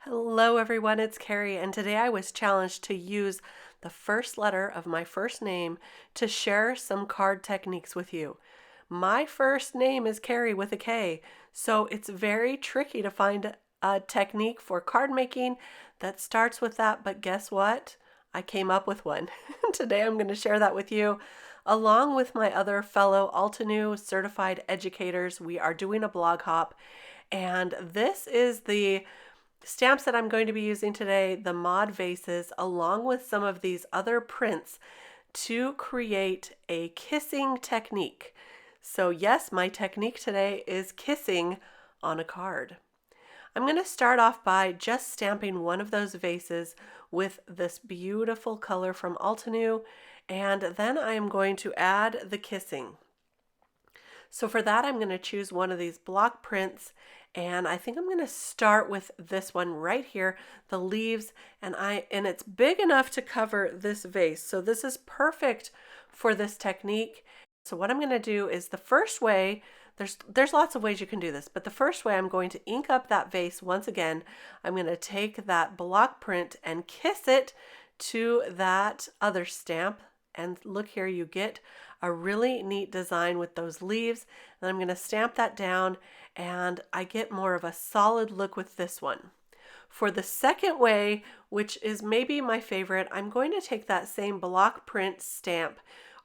Hello everyone, it's Kari, and today I was challenged to use the first letter of my first name to share some card techniques with you. My first name is Kari with a K, so it's very tricky to find a technique for card making that starts with that, but guess what? I came up with one. Today I'm going to share that with you along with my other fellow Altenew Certified Educators. We are doing a blog hop, and this is the stamps that I'm going to be using today, the Mod Vases, along with some of these other prints to create a kissing technique. So yes, my technique today is kissing on a card. I'm going to start off by just stamping one of those vases with this beautiful color from Altenew, and then I am going to add the kissing. So for that, I'm going to choose one of these block prints, and I think I'm going to start with this one right here, the leaves, and it's big enough to cover this vase. So this is perfect for this technique. So what I'm going to do is the first way, there's lots of ways you can do this, but the first way I'm going to ink up that vase once again. I'm going to take that block print and kiss it to that other stamp, and look here, you get a really neat design with those leaves. And I'm going to stamp that down, and I get more of a solid look with this one. For the second way, which is maybe my favorite, I'm going to take that same block print stamp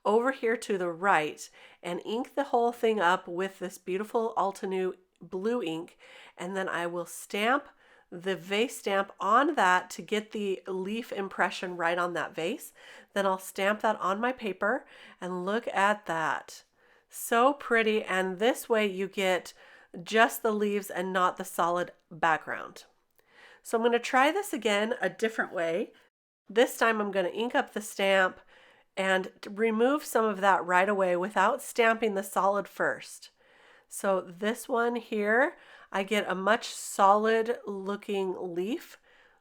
over here to the right and ink the whole thing up with this beautiful Altenew blue ink, and then I will stamp the vase stamp on that to get the leaf impression right on that vase. Then I'll stamp that on my paper, and look at that. So pretty, and this way you get just the leaves and not the solid background. So I'm going to try this again a different way. This time I'm going to ink up the stamp and remove some of that right away without stamping the solid first. So this one here, I get a much solid looking leaf.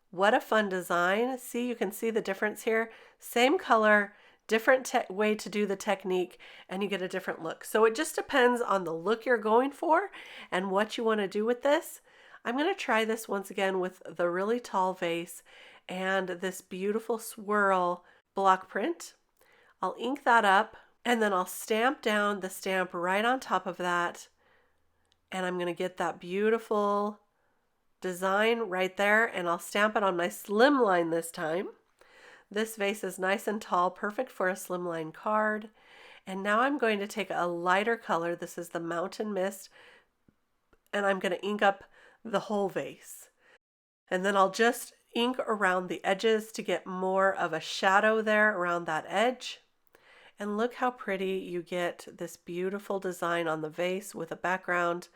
What a fun design. See, you can see the difference here. Same color, different way to do the technique, and you get a different look. So it just depends on the look you're going for and what you want to do with this. I'm going to try this once again with the really tall vase and this beautiful swirl block print. I'll ink that up, and then I'll stamp down the stamp right on top of that. And I'm going to get that beautiful design right there, and I'll stamp it on my slimline this time. This vase is nice and tall, perfect for a slimline card. And now I'm going to take a lighter color. This is the Mountain Mist, and I'm going to ink up the whole vase. And then I'll just ink around the edges to get more of a shadow there around that edge. And look how pretty you get this beautiful design on the vase with a background.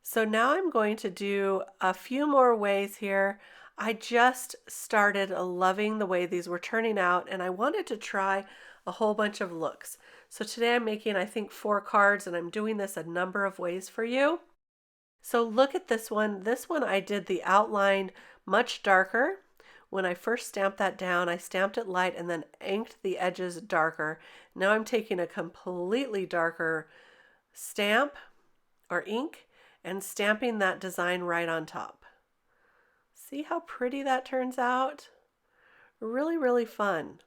So now I'm going to do a few more ways here. I just started loving the way these were turning out, and I wanted to try a whole bunch of looks. So today I'm making, I think, 4 cards, and I'm doing this a number of ways for you. So look at this one. This one I did the outline much darker. When I first stamped that down, I stamped it light and then inked the edges darker. Now I'm taking a completely darker stamp or ink and stamping that design right on top. See how pretty that turns out? Really, really fun.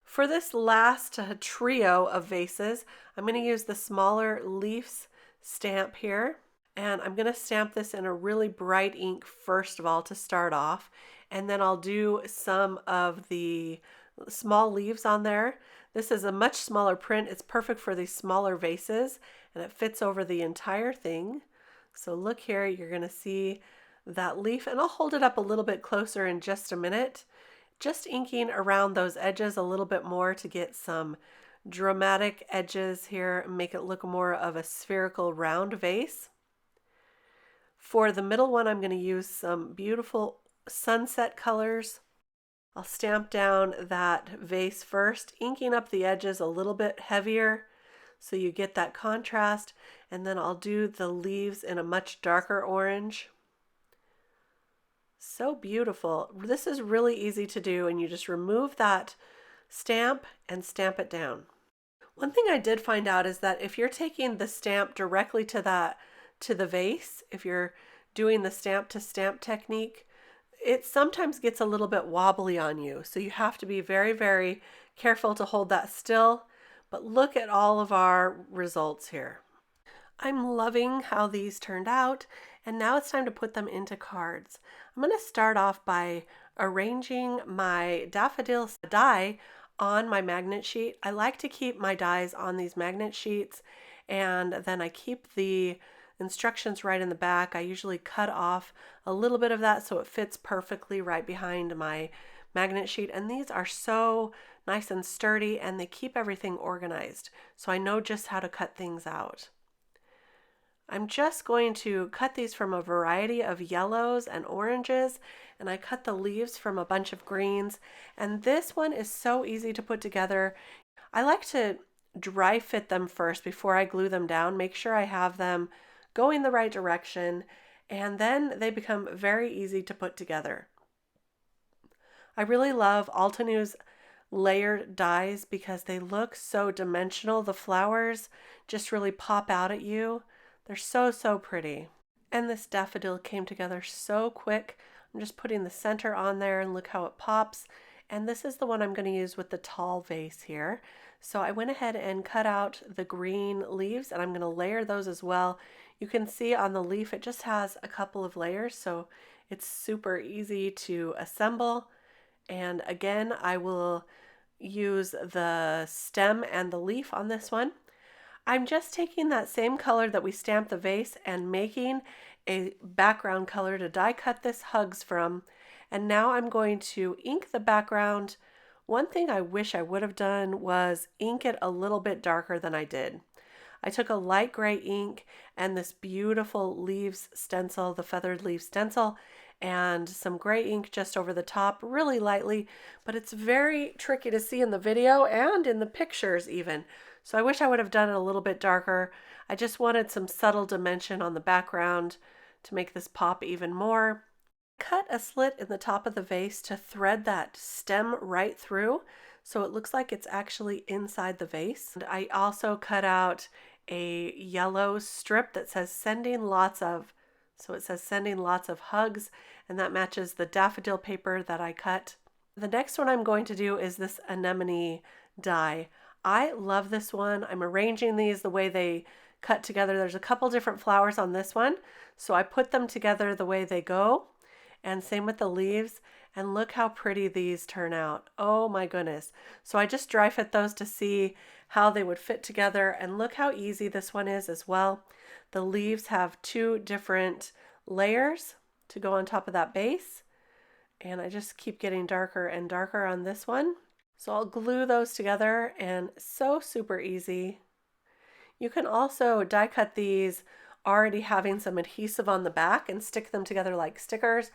For this last trio of vases, I'm going to use the smaller leaves stamp here. And I'm going to stamp this in a really bright ink first of all to start off. And then I'll do some of the small leaves on there. This is a much smaller print. It's perfect for these smaller vases, and it fits over the entire thing. So look here, you're going to see that leaf, and I'll hold it up a little bit closer in just a minute. Just inking around those edges a little bit more to get some dramatic edges here and make it look more of a spherical round vase. For the middle one, I'm going to use some beautiful sunset colors. I'll stamp down that vase first, inking up the edges a little bit heavier so you get that contrast, and then I'll do the leaves in a much darker orange. So beautiful. This is really easy to do, and you just remove that stamp and stamp it down. One thing I did find out is that if you're taking the stamp directly to the vase, if you're doing the stamp to stamp technique, it sometimes gets a little bit wobbly on you. So you have to be very, very careful to hold that still. But look at all of our results here. I'm loving how these turned out, and now it's time to put them into cards. I'm going to start off by arranging my daffodil die on my magnet sheet. I like to keep my dies on these magnet sheets, and then I keep the instructions right in the back. I usually cut off a little bit of that so it fits perfectly right behind my magnet sheet, and these are so nice and sturdy, and they keep everything organized, so I know just how to cut things out. I'm just going to cut these from a variety of yellows and oranges, and I cut the leaves from a bunch of greens, and this one is so easy to put together. I like to dry fit them first before I glue them down, make sure I have them going the right direction, and then they become very easy to put together. I really love Altenew's layered dies because they look so dimensional. The flowers just really pop out at you. They're so, so pretty. And this daffodil came together so quick. I'm just putting the center on there and look how it pops. And this is the one I'm going to use with the tall vase here. So I went ahead and cut out the green leaves, and I'm going to layer those as well. You can see on the leaf it just has a couple of layers, so it's super easy to assemble. And again, I will use the stem and the leaf on this one. I'm just taking that same color that we stamped the vase and making a background color to die cut this hugs from. And now I'm going to ink the background. One thing I wish I would have done was ink it a little bit darker than I did. I took a light gray ink and this beautiful leaves stencil, the feathered leaf stencil, and some gray ink just over the top, really lightly, but it's very tricky to see in the video and in the pictures even. So I wish I would have done it a little bit darker. I just wanted some subtle dimension on the background to make this pop even more. Cut a slit in the top of the vase to thread that stem right through so it looks like it's actually inside the vase. And I also cut out a yellow strip that says sending lots of, so it says sending lots of hugs, and that matches the daffodil paper that I cut. The next one I'm going to do is this anemone die. I love this one. I'm arranging these the way they cut together. There's a couple different flowers on this one, so I put them together the way they go, and same with the leaves, and look how pretty these turn out. Oh my goodness. So I just dry fit those to see how they would fit together, and look how easy this one is as well. The leaves have two different layers to go on top of that base, and I just keep getting darker and darker on this one. So I'll glue those together, and so super easy. You can also die cut these already having some adhesive on the back and stick them together like stickers,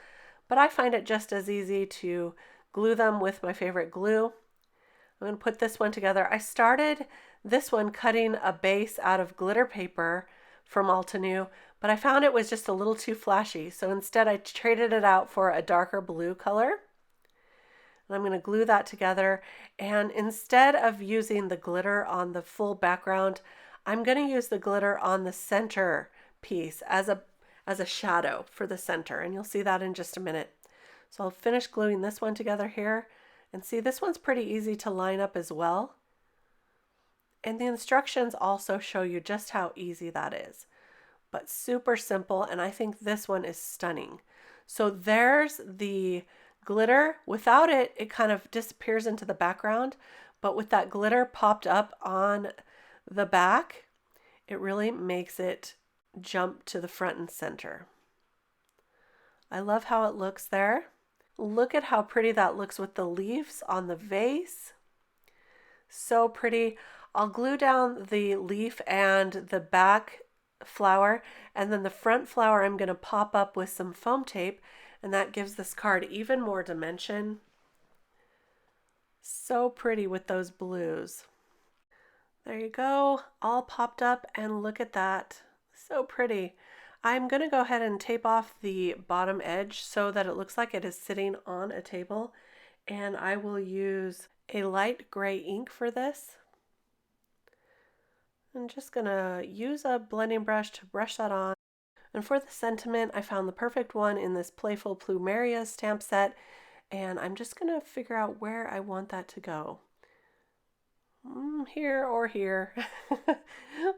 but I find it just as easy to glue them with my favorite glue. I'm going to put this one together. I started this one cutting a base out of glitter paper from Altenew, but I found it was just a little too flashy, so instead I traded it out for a darker blue color. And I'm going to glue that together, and instead of using the glitter on the full background, I'm going to use the glitter on the center piece as a shadow for the center, and you'll see that in just a minute. So I'll finish gluing this one together here, and see, this one's pretty easy to line up as well. And the instructions also show you just how easy that is, but super simple, and I think this one is stunning. So there's the glitter. Without it, it kind of disappears into the background, but with that glitter popped up on the back, it really makes it jump to the front and center. I love how it looks there. Look at how pretty that looks with the leaves on the vase. So pretty. I'll glue down the leaf and the back flower, and then the front flower I'm going to pop up with some foam tape, and that gives this card even more dimension. So pretty with those blues. There you go, all popped up, and look at that. So pretty. I'm going to go ahead and tape off the bottom edge so that it looks like it is sitting on a table, and I will use a light gray ink for this. I'm just going to use a blending brush to brush that on. And for the sentiment, I found the perfect one in this Playful Plumeria stamp set, and I'm just going to figure out where I want that to go. Here or here,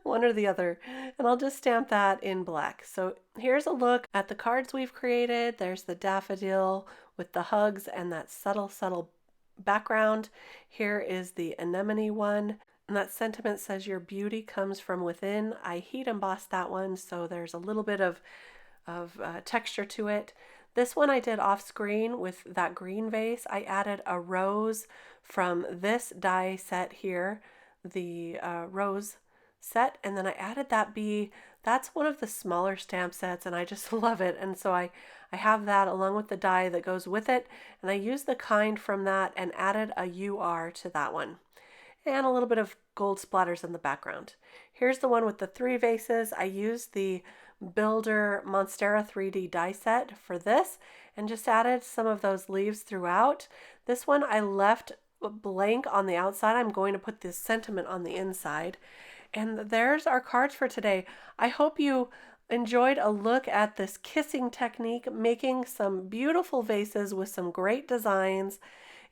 one or the other, and I'll just stamp that in black. So here's a look at the cards we've created. There's the daffodil with the hugs and that subtle background. Here is the anemone one, and that sentiment says your beauty comes from within. I heat embossed that one, so there's a little bit of texture to it. This one I did off screen with that green vase. I added a rose from this die set here, the rose set, and then I added that bee. That's one of the smaller stamp sets, and I just love it. And so I have that along with the die that goes with it, and I used the kind from that and added a UR to that one, and a little bit of gold splatters in the background. Here's the one with the 3 vases. I used the Builder Monstera 3D die set for this and just added some of those leaves throughout. This one I left blank on the outside. I'm going to put this sentiment on the inside. And there's our cards for today. I hope you enjoyed a look at this kissing technique, making some beautiful vases with some great designs.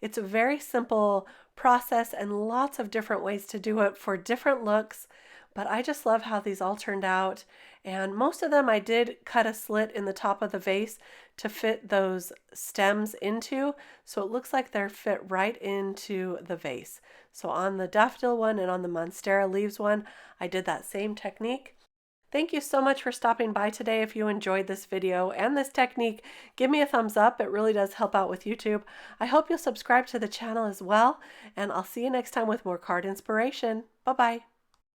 It's a very simple process and lots of different ways to do it for different looks, but I just love how these all turned out. And most of them I did cut a slit in the top of the vase to fit those stems into, so it looks like they're fit right into the vase. So on the daffodil one and on the Monstera leaves one, I did that same technique. Thank you so much for stopping by today. If you enjoyed this video and this technique, give me a thumbs up. It really does help out with YouTube. I hope you'll subscribe to the channel as well, and I'll see you next time with more card inspiration. Bye-bye.